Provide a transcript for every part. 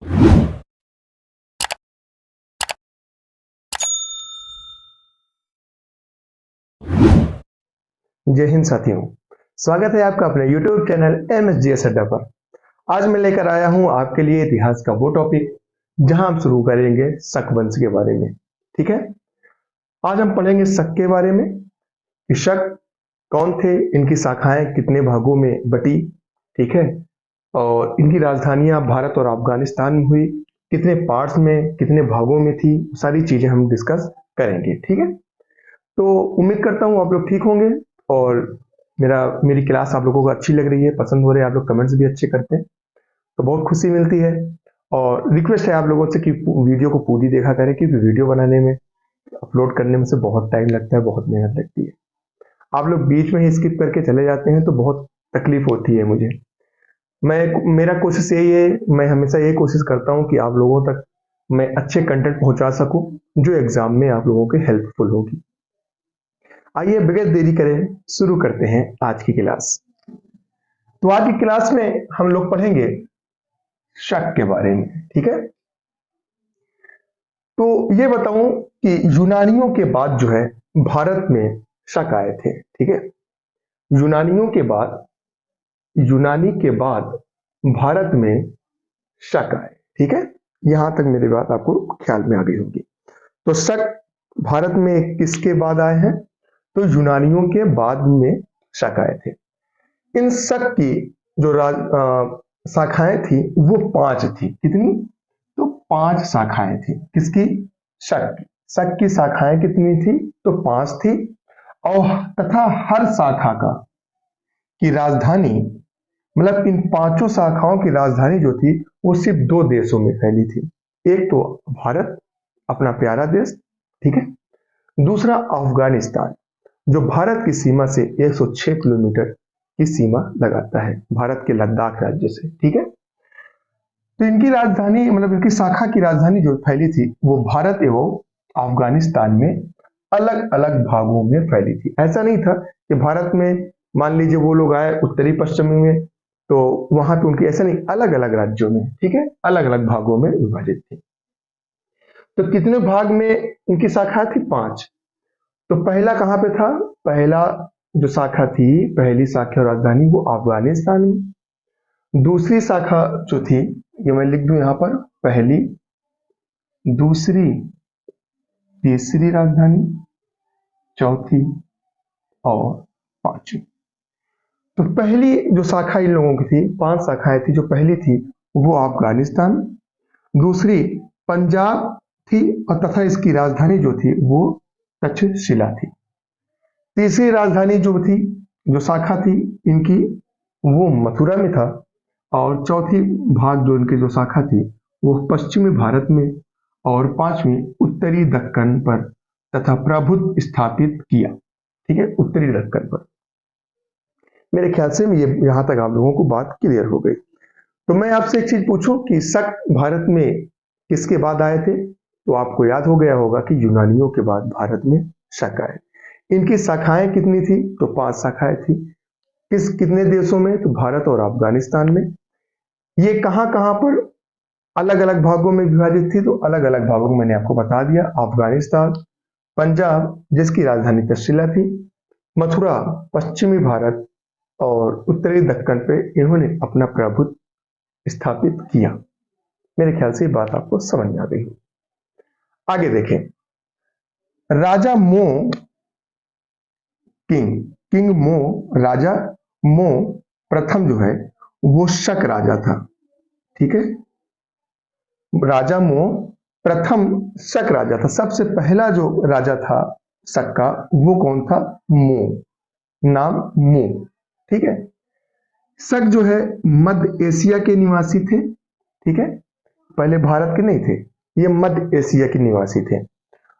जय हिंद साथियों, स्वागत है आपका अपने YouTube चैनल MSGS अड्डा पर। आज मैं लेकर आया हूं आपके लिए इतिहास का वो टॉपिक जहां हम शुरू करेंगे शक वंश के बारे में। ठीक है, आज हम पढ़ेंगे शक के बारे में कि शक कौन थे, इनकी शाखाएं कितने भागों में बटी, ठीक है, और इनकी राजधानियां भारत और अफगानिस्तान में हुई, कितने पार्ट्स में, कितने भागों में थी, सारी चीजें हम डिस्कस करेंगे। ठीक है, तो उम्मीद करता हूँ आप लोग ठीक होंगे और मेरी क्लास आप लोगों को अच्छी लग रही है, पसंद हो रही है, आप लोग कमेंट्स भी अच्छे करते हैं तो बहुत खुशी मिलती है। और रिक्वेस्ट है आप लोगों से कि वीडियो को पूरी देखा करें, क्योंकि वीडियो बनाने में, अपलोड करने में से बहुत टाइम लगता है, बहुत मेहनत लगती है। आप लोग बीच में ही स्किप करके चले जाते हैं तो बहुत तकलीफ होती है मुझे। मेरा कोशिश यही है, मैं हमेशा यही कोशिश करता हूँ कि आप लोगों तक मैं अच्छे कंटेंट पहुंचा सकूं जो एग्जाम में आप लोगों के हेल्पफुल होगी। आइए बगैर देरी करें शुरू करते हैं आज की क्लास। तो आज की क्लास में हम लोग पढ़ेंगे शक के बारे में। ठीक है, तो ये बताऊं कि यूनानियों के बाद जो है भारत में शक आए थे। ठीक है, यूनानियों के बाद, यूनानी के बाद भारत में शक आए। ठीक है, यहां तक मेरी बात आपको ख्याल में आ गई होगी। तो शक भारत में किसके बाद आए हैं? तो यूनानियों के बाद में शक आए थे। इन शक की जो शाखाएं थी वो 5 थी। कितनी? तो 5 शाखाएं थी। किसकी? शक की। शक की शाखाएं कितनी थी? तो 5 थी। और तथा हर शाखा का की राजधानी, मतलब इन 5 शाखाओं की राजधानी जो थी वो सिर्फ 2 देशों में फैली थी। एक तो भारत, अपना प्यारा देश, ठीक है, दूसरा अफगानिस्तान जो भारत की सीमा से 106 किलोमीटर की सीमा लगाता है, भारत के लद्दाख राज्य से। ठीक है, तो इनकी राजधानी, मतलब इनकी शाखा की राजधानी जो फैली थी वो भारत एवं अफगानिस्तान में अलग अलग भागों में फैली थी। ऐसा नहीं था कि भारत में मान लीजिए वो लोग आए उत्तरी पश्चिमी में तो वहां पे उनकी, ऐसा नहीं, अलग अलग राज्यों में, ठीक है, अलग अलग भागों में विभाजित थी। तो कितने भाग में इनकी शाखा थी? 5। तो पहला कहां पे था? पहला जो शाखा थी, पहली शाखा राजधानी वो अफगानिस्तान में। दूसरी शाखा जो थी, ये मैं लिख दूं यहां पर, पहली, दूसरी, तीसरी राजधानी, चौथी और 5वीं। तो पहली जो शाखा इन लोगों की थी, 5 शाखाएं थी। जो पहली थी वो अफगानिस्तान, दूसरी पंजाब थी और तथा इसकी राजधानी जो थी वो तक्षशिला थी। तीसरी राजधानी जो थी, जो शाखा थी इनकी, वो मथुरा में था। और चौथी भाग जो इनकी जो शाखा थी वो पश्चिमी भारत में, और 5वीं उत्तरी दक्कन पर तथा प्रभुत्व स्थापित किया। ठीक है, उत्तरी दक्कन पर। मेरे ख्याल से ये यहां तक आप लोगों को बात क्लियर हो गई। तो मैं आपसे एक चीज पूछूं कि शक भारत में किसके बाद आए थे? तो आपको याद हो गया होगा कि यूनानियों के बाद भारत में शक आए। इनकी शाखाएं कितनी थी? तो 5 शाखाएं थी। कितने देशों में? तो भारत और अफगानिस्तान में। ये कहां कहां पर अलग अलग भागों में विभाजित थी? तो अलग अलग भागों में मैंने आपको बता दिया, अफगानिस्तान, पंजाब जिसकी राजधानी तक्षशिला थी, मथुरा पश्चिमी भारत, और उत्तरी दक्कन पे इन्होंने अपना प्रभुत्व स्थापित किया। मेरे ख्याल से ये बात आपको समझ में आ गई। आगे देखें, राजा मो, किंग मो, राजा मो प्रथम जो है वो शक राजा था। ठीक है, राजा मो प्रथम शक राजा था। सबसे पहला जो राजा था शक का वो कौन था? मो, नाम मो। ठीक है, शक जो है मध्य एशिया के निवासी थे। ठीक है, पहले भारत के नहीं थे, ये मध्य एशिया के निवासी थे।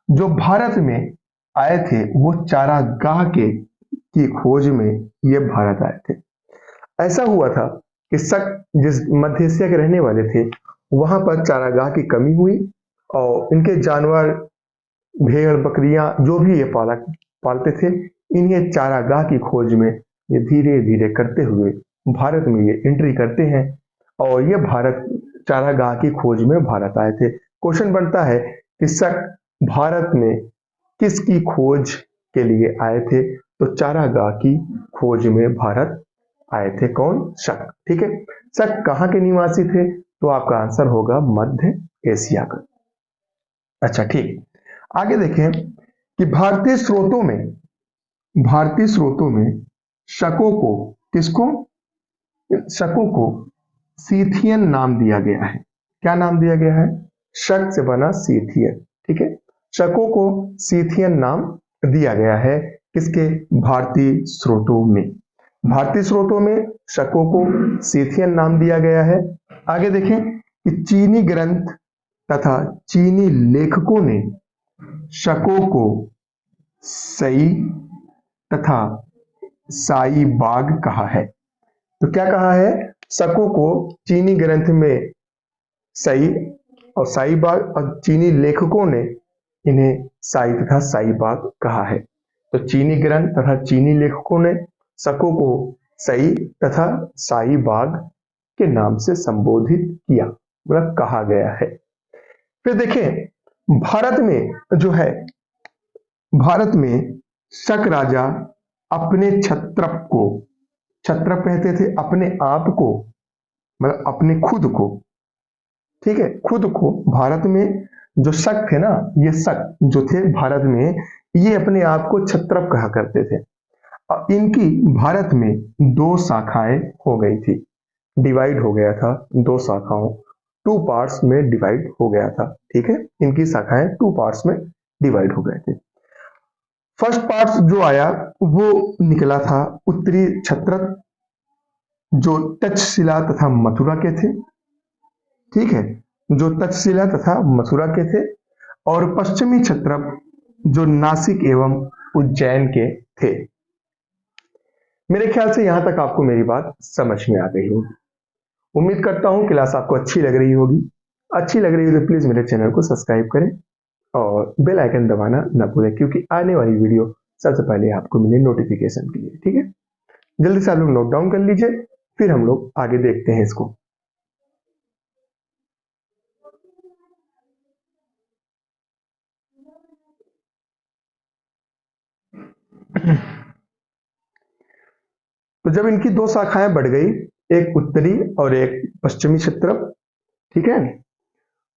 जो भारत में आए थे वो चारागाह के की खोज में ये भारत आए थे। ऐसा हुआ था कि शक जिस मध्य एशिया के रहने वाले थे वहां पर चारागाह की कमी हुई और इनके जानवर, भेड़ बकरियां जो भी ये पालते थे, इन्हें चारागाह की खोज में ये धीरे धीरे करते हुए भारत में ये एंट्री करते हैं और ये भारत चारागाह की खोज में भारत आए थे। क्वेश्चन बनता है कि शक भारत में किसकी खोज के लिए आए थे? तो चारागाह की खोज में भारत आए थे। कौन? शक। ठीक है। शक कहाँ के निवासी थे? तो आपका आंसर होगा मध्य एशिया का। अच्छा ठीक, आगे देखें कि भारतीय स्रोतों में शकों को, किसको? शकों को सीथियन नाम दिया गया है। क्या नाम दिया गया है? शक से बना सीथियन। ठीक है, शकों को सीथियन नाम दिया गया है। किसके? भारतीय स्रोतों में। भारतीय स्रोतों में शकों को सीथियन नाम दिया गया है। आगे देखें कि चीनी ग्रंथ तथा चीनी लेखकों ने शकों को सई तथा साई बाग कहा है। तो क्या कहा है? शकों को चीनी ग्रंथ में सई और साई बाग, और चीनी लेखकों ने इन्हें साई तथा साई बाग कहा है। तो चीनी ग्रंथ तथा चीनी लेखकों ने शकों को सई तथा साई बाग के नाम से संबोधित किया, मतलब कहा गया है। फिर देखें भारत में जो है, भारत में शक राजा अपने क्षत्रप को, क्षत्रप कहते थे अपने आप को, मतलब अपने खुद को, ठीक है, खुद को, भारत में जो शक थे ना, ये शक जो थे भारत में, ये अपने आप को क्षत्रप कहा करते थे। और इनकी भारत में दो शाखाएं हो गई थी, डिवाइड हो गया था, दो शाखाओं, टू पार्ट्स में डिवाइड हो गया था। ठीक है, इनकी शाखाएं टू पार्ट्स में डिवाइड हो गए थे। फर्स्ट पार्ट जो आया वो निकला था उत्तरी क्षत्रप, जो तक्षशिला तथा मथुरा के थे। ठीक है, जो तक्षशिला तथा मथुरा के थे। और पश्चिमी क्षत्रप जो नासिक एवं उज्जैन के थे। मेरे ख्याल से यहां तक आपको मेरी बात समझ में आ गई होगी। उम्मीद करता हूं क्लास आपको अच्छी लग रही होगी। अच्छी लग रही हो तो प्लीज मेरे चैनल को सब्सक्राइब करें और बेल आइकन दबाना ना भूलें, क्योंकि आने वाली वीडियो सबसे पहले आपको मिले नोटिफिकेशन के लिए। ठीक है, जल्दी से आप लोग नोट डाउन कर लीजिए, फिर हम लोग आगे देखते हैं इसको। तो जब इनकी दो शाखाएं बढ़ गई, एक उत्तरी और एक पश्चिमी क्षेत्र, ठीक है,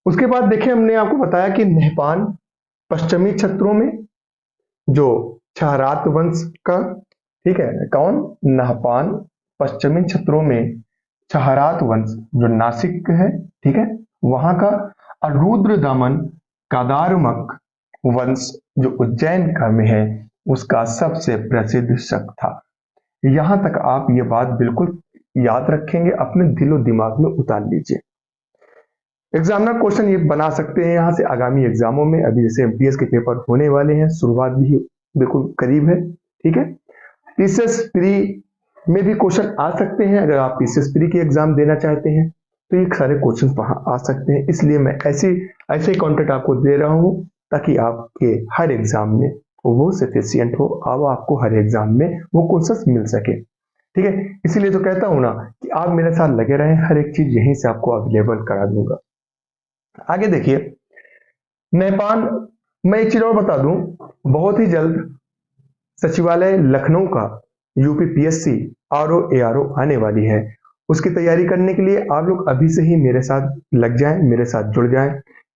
उसके बाद देखिए हमने आपको बताया कि नहपान पश्चिमी क्षेत्रों में जो क्षहरात वंश का, ठीक है, कौन? नहपान पश्चिमी क्षेत्रों में क्षहरात वंश जो नासिक है, ठीक है, वहां का। और रुद्र दमन कादारमक वंश जो उज्जैन का में है, उसका सबसे प्रसिद्ध शक था। यहां तक आप ये बात बिल्कुल याद रखेंगे, अपने दिलो दिमाग में उतार लीजिए। एग्जामिनर क्वेश्चन ये बना सकते हैं यहां से आगामी एग्जामों में। अभी जैसे एमपीएस के पेपर होने वाले हैं, शुरुआत भी बिल्कुल करीब है। ठीक है, पीसीएस प्री में भी क्वेश्चन आ सकते हैं। अगर आप पीसीएस प्री की एग्जाम देना चाहते हैं तो ये सारे क्वेश्चन वहां आ सकते हैं। इसलिए मैं ऐसे कंटेंट आपको दे रहा हूं ताकि आपके हर एग्जाम में वो सफिशियंट हो, अब आपको हर एग्जाम में वो क्वेश्चन मिल सके। ठीक है, इसीलिए तो कहता हूं ना कि आप मेरे साथ लगे रहें, हर एक चीज यहीं से आपको अवेलेबल करा दूंगा। आगे देखिए नेपाल, मैं एक चीज और बता दूं, बहुत ही जल्द सचिवालय लखनऊ का यूपीपीएससी आरओ एआरओ आने वाली है। उसकी तैयारी करने के लिए आप लोग अभी से ही मेरे साथ लग जाएं, मेरे साथ जुड़ जाएं,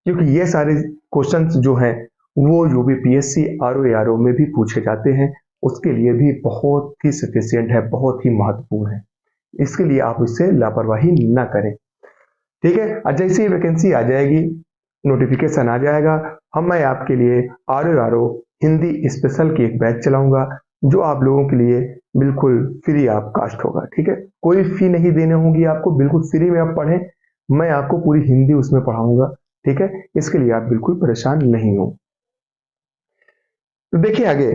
क्योंकि ये सारे क्वेश्चंस जो हैं वो यूपीपीएससी आरओ एआरओ में भी पूछे जाते हैं। उसके लिए भी बहुत ही सफिशियंट है, बहुत ही महत्वपूर्ण है। इसके लिए आप इससे लापरवाही ना करें। ठीक है, और जैसे ही वैकेंसी आ जाएगी, नोटिफिकेशन आ जाएगा, मैं आपके लिए आरओ हिंदी स्पेशल की एक बैच चलाऊंगा, जो आप लोगों के लिए बिल्कुल फ्री ऑफ कास्ट होगा। ठीक है, कोई फी नहीं देने होगी आपको, बिल्कुल फ्री में आप पढ़ें। मैं आपको पूरी हिंदी उसमें पढ़ाऊंगा। ठीक है, इसके लिए आप बिल्कुल परेशान नहीं हो। तो देखिए आगे,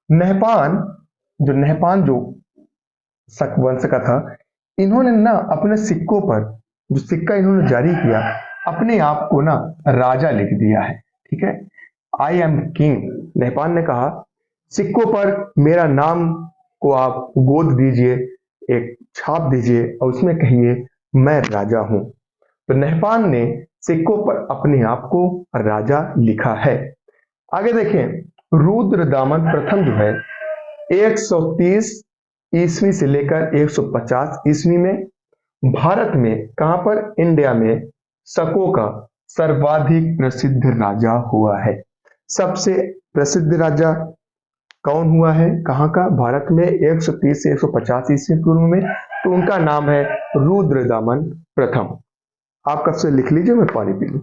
नहपान जो शक वंश का था, इन्होंने ना अपने सिक्कों पर, जो सिक्का इन्होंने जारी किया, अपने आप को ना राजा लिख दिया है। ठीक है, आई एम किंग। नहपान ने कहा सिक्कों पर मेरा नाम को आप गोद दीजिए, एक छाप दीजिए और उसमें कहिए मैं राजा हूं। तो नहपान ने सिक्कों पर अपने आप को राजा लिखा है। आगे देखें, रुद्रदामन प्रथम जो है 130 ईस्वी से लेकर 150 ईस्वी में भारत में कहां पर, इंडिया में शकों का सर्वाधिक प्रसिद्ध राजा हुआ है। सबसे प्रसिद्ध राजा कौन हुआ है, कहां का, भारत में 130 से 150 ईस्वी पूर्व में, तो उनका नाम है रुद्रदामन प्रथम। आप कब से लिख लीजिए, मैं पानी पी लूं।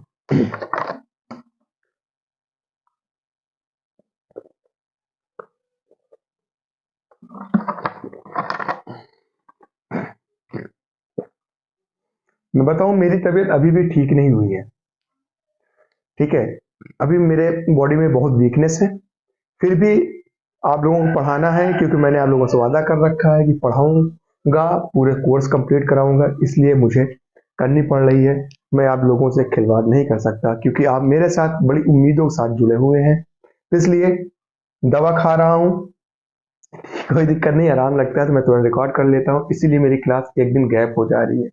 मैं बताऊं, मेरी तबीयत अभी भी ठीक नहीं हुई है, ठीक है। अभी मेरे बॉडी में बहुत वीकनेस है, फिर भी आप लोगों को पढ़ाना है, क्योंकि मैंने आप लोगों से वादा कर रखा है कि पढ़ाऊंगा, पूरे कोर्स कंप्लीट कराऊंगा, इसलिए मुझे करनी पड़ रही है। मैं आप लोगों से खिलवाड़ नहीं कर सकता, क्योंकि आप मेरे साथ बड़ी उम्मीदों के साथ जुड़े हुए हैं, इसलिए दवा खा रहा हूँ, कोई दिक्कत नहीं, आराम लगता है तो मैं तुरंत रिकॉर्ड कर लेता हूँ, इसीलिए मेरी क्लास एक दिन गैप हो जा रही है।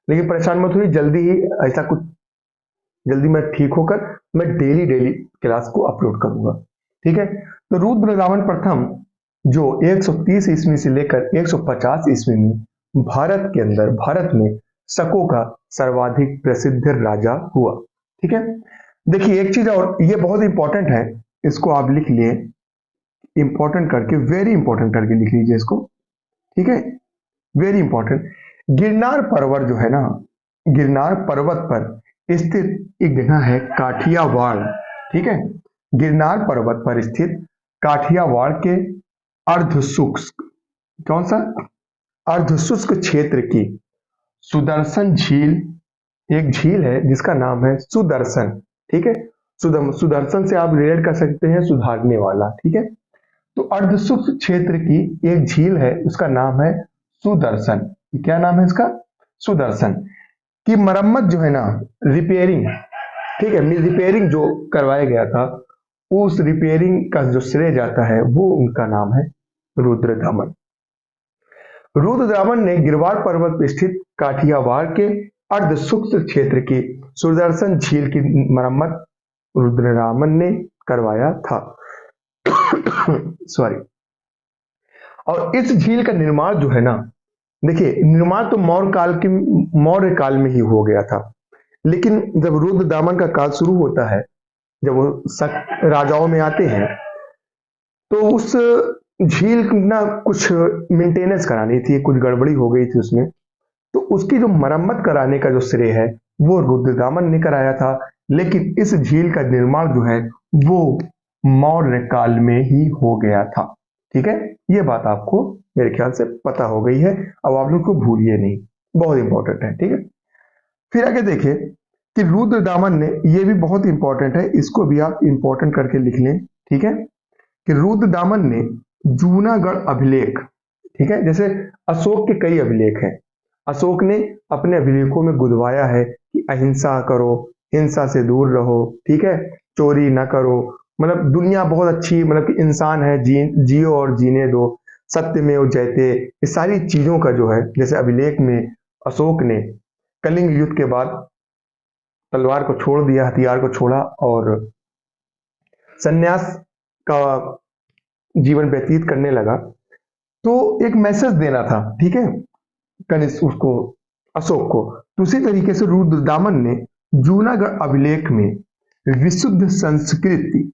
लेकिन परेशान मत हुई, जल्दी ही ऐसा कुछ, जल्दी मैं ठीक होकर मैं डेली क्लास को अपलोड करूंगा, ठीक है। तो रुद्रदामन प्रथम जो 130 ईस्वी से लेकर 150 ईस्वी में भारत के अंदर, भारत में शकों का सर्वाधिक प्रसिद्ध राजा हुआ, ठीक है। देखिए एक चीज और, ये बहुत इंपॉर्टेंट है, इसको आप लिख लिए, इंपॉर्टेंट करके, वेरी इंपॉर्टेंट करके लिख लीजिए इसको, ठीक है, वेरी इंपॉर्टेंट। गिरनार पर्वत जो है ना, गिरनार पर्वत पर स्थित एक जगह है काठियावाड़, ठीक है। गिरनार पर्वत पर स्थित काठियावाड़ के अर्धशुष्क, कौन सा, अर्धशुष्क क्षेत्र की सुदर्शन झील, एक झील है जिसका नाम है सुदर्शन, ठीक है। सुदर्शन से आप रिलेट कर सकते हैं सुधारने वाला, ठीक है। तो अर्धशुष्क क्षेत्र की एक झील है, उसका नाम है सुदर्शन। क्या नाम है इसका, सुदर्शन। की मरम्मत जो है ना, रिपेयरिंग, ठीक है, रिपेयरिंग जो करवाया गया था, उस रिपेयरिंग का जो श्रेय जाता है वो उनका नाम है रुद्रदामन। रुद्रदामन ने गिरवार पर्वत पर स्थित काठियावाड़ के अर्धशुष्क क्षेत्र की सुदर्शन झील की मरम्मत रुद्रदामन ने करवाया था। सॉरी। और इस झील का निर्माण जो है ना, देखिए निर्माण तो मौर्य काल में ही हो गया था, लेकिन जब रुद्रदामन का काल शुरू होता है, जब वो राजाओं में आते हैं, तो उस झील ना कुछ मेंटेनेंस करानी थी, कुछ गड़बड़ी हो गई थी उसमें, तो उसकी जो मरम्मत कराने का जो श्रेय है वो रुद्रदामन ने कराया था। लेकिन इस झील का निर्माण जो है वो मौर्य काल में ही हो गया था, ठीक है। ये बात आपको मेरे ख्याल से पता हो गई है, अब आप लोग को भूलिए नहीं, बहुत इंपॉर्टेंट है, ठीक है। फिर आगे देखिए कि रुद्रदामन ने, ये भी बहुत इंपॉर्टेंट है, इसको भी आप इंपॉर्टेंट करके लिख लें, ठीक है, कि रुद्रदामन ने जूनागढ़ अभिलेख, ठीक है, जैसे अशोक के कई अभिलेख हैं, अशोक ने अपने अभिलेखों में गुदवाया है कि अहिंसा करो, हिंसा से दूर रहो, ठीक है, चोरी ना करो, मतलब दुनिया बहुत अच्छी, मतलब कि इंसान है, जियो और जीने दो, सत्यमेव जयते, ये सारी चीजों का जो है, जैसे अभिलेख में अशोक ने कलिंग युद्ध के बाद तलवार को छोड़ दिया, हथियार को छोड़ा और सन्यास का जीवन व्यतीत करने लगा, तो एक मैसेज देना था, ठीक है, कनिष्क उसको, अशोक को। तो उसी तरीके से रुद्रदामन ने जूनागढ़ अभिलेख में विशुद्ध संस्कृत,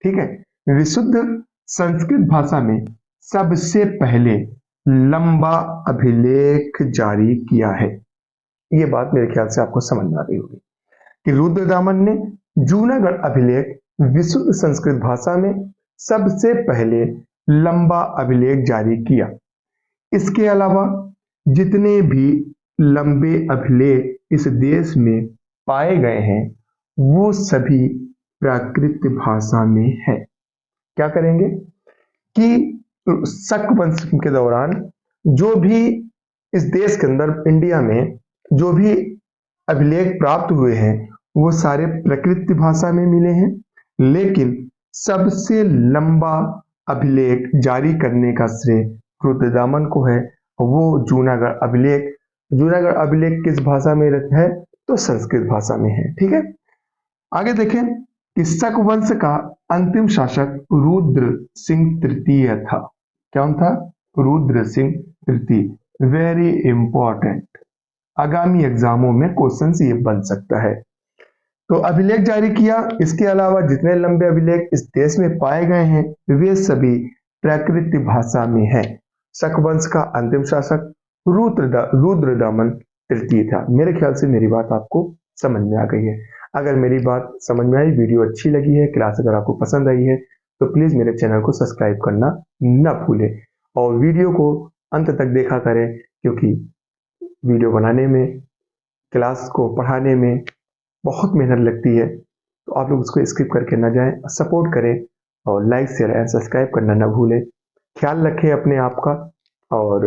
ठीक है, विशुद्ध संस्कृत भाषा में सबसे पहले लंबा अभिलेख जारी किया है। ये बात मेरे ख्याल से आपको समझ में आ रही होगी कि रुद्रदामन ने जूनागढ़ अभिलेख विशुद्ध संस्कृत भाषा में सबसे पहले लंबा अभिलेख जारी किया। इसके अलावा जितने भी लंबे अभिलेख इस देश में पाए गए हैं वो सभी प्राकृत भाषा में है। क्या करेंगे कि शक वंश के दौरान जो भी इस देश के अंदर, इंडिया में जो भी अभिलेख प्राप्त हुए हैं वो सारे प्राकृत भाषा में मिले हैं, लेकिन सबसे लंबा अभिलेख जारी करने का श्रेय रुद्रदामन को है, वो जूनागढ़ अभिलेख। जूनागढ़ अभिलेख किस भाषा में है, तो संस्कृत भाषा में है। ठीक है, आगे देखें कि शक वंश का अंतिम शासक रुद्र सिंह तृतीय था। कौन था? रुद्र सिंह तृतीय। वेरी इंपॉर्टेंट, आगामी एग्जामों में क्वेश्चन ये बन सकता है। तो अभिलेख जारी किया। इसके अलावा जितने लंबे अभिलेख इस देश में पाए गए हैं वे सभी प्राकृत भाषा में है। शकवंश का अंतिम शासक रुद्रदमन तृतीय था। मेरे ख्याल से मेरी बात आपको समझ में आ गई है। अगर मेरी बात समझ में आई, वीडियो अच्छी लगी है, क्लास अगर आपको पसंद आई है तो प्लीज मेरे चैनल को सब्सक्राइब करना न भूलें और वीडियो को अंत तक देखा करें, क्योंकि वीडियो बनाने में, क्लास को पढ़ाने में बहुत मेहनत लगती है। तो आप लोग उसको स्किप करके ना जाएं, सपोर्ट करें और लाइक शेयर एंड सब्सक्राइब करना ना भूलें। ख्याल रखें अपने आप का और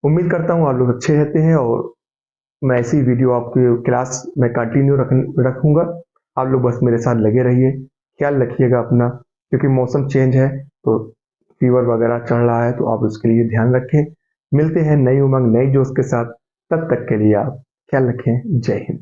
उम्मीद करता हूँ आप लोग अच्छे रहते हैं और मैं ऐसी वीडियो आपके क्लास में कंटिन्यू रखूंगा। आप लोग बस मेरे साथ लगे रहिए, ख्याल रखिएगा अपना, क्योंकि मौसम चेंज है तो फीवर वगैरह चढ़ रहा है, तो आप उसके लिए ध्यान रखें। मिलते हैं नई उमंग नई जोश के साथ, तब तक के लिए आप ख्याल रखें। जय हिंद।